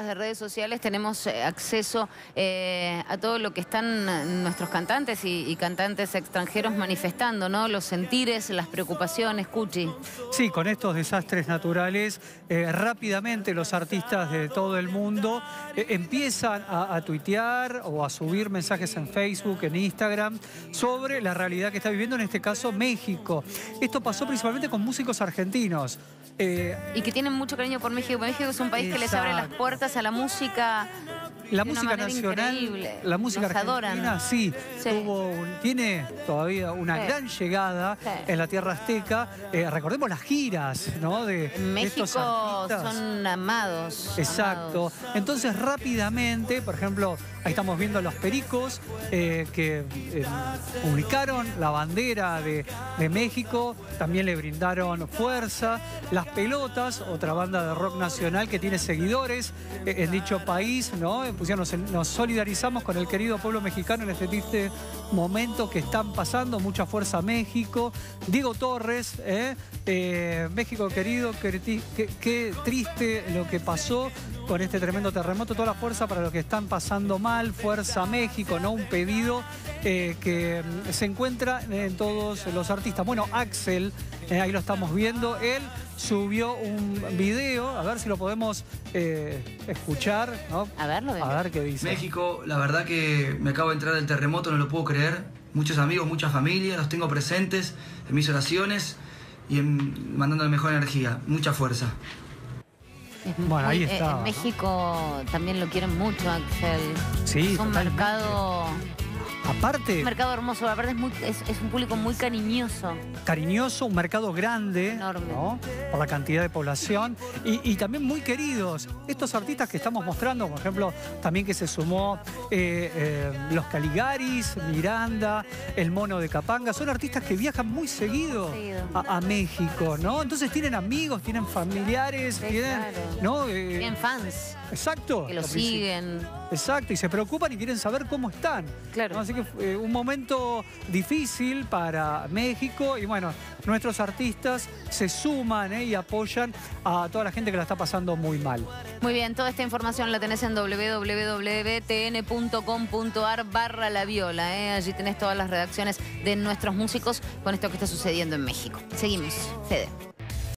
de redes sociales tenemos acceso a todo lo que están nuestros cantantes y cantantes extranjeros manifestando, ¿no? Los sentires, las preocupaciones, Cuchi. Sí, con estos desastres naturales, rápidamente los artistas de todo el mundo empiezan a tuitear o a subir mensajes en Facebook, en Instagram, sobre la realidad que está viviendo, en este caso, México. Esto pasó principalmente con músicos argentinos. Y que tienen mucho cariño por México. México es un país que les abre las puertas a la música. La música nacional, increíble. la música Nos argentina, adoran. sí, Sí. tiene todavía una gran llegada en la tierra azteca. Recordemos las giras, ¿no? De México estos artistas. son amados. Exacto. Amados. Entonces, rápidamente, por ejemplo, ahí estamos viendo los Pericos que publicaron la bandera de México, también le brindaron fuerza. Las Pelotas, otra banda de rock nacional que tiene seguidores en dicho país, ¿no? Nos solidarizamos con el querido pueblo mexicano en este triste momento que están pasando. Mucha fuerza a México. Diego Torres, México querido, qué triste lo que pasó con este tremendo terremoto. Toda la fuerza para los que están pasando mal. Fuerza a México, ¿no? Un pedido que se encuentra en todos los artistas. Bueno, Axel, ahí lo estamos viendo, él subió un video, a ver si lo podemos escuchar, ¿no? A ver qué dice. México, la verdad que me acabo de entrar del terremoto, no lo puedo creer. Muchos amigos, mucha familia, los tengo presentes en mis oraciones y mandando la mejor energía, mucha fuerza. Bueno, ahí está. En México también lo quieren mucho, Axel. Sí, es un mercado... Aparte, un mercado hermoso, aparte es un público muy cariñoso. Cariñoso, un mercado grande, enorme, ¿no? Por la cantidad de población y también muy queridos. Estos artistas que estamos mostrando, por ejemplo, también que se sumó los Caligaris, Miranda, el Mono de Capanga, son artistas que viajan muy seguido a México, ¿no? Entonces tienen amigos, tienen familiares, Sí, tienen, claro. ¿no? Tienen fans. Exacto. Que lo siguen. Exacto, y se preocupan y quieren saber cómo están. Claro. ¿No? Así que fue un momento difícil para México y bueno, nuestros artistas se suman y apoyan a toda la gente que la está pasando muy mal. Muy bien, toda esta información la tenés en www.tn.com.ar/laviola. Allí tenés todas las redacciones de nuestros músicos con esto que está sucediendo en México. Seguimos, Fede.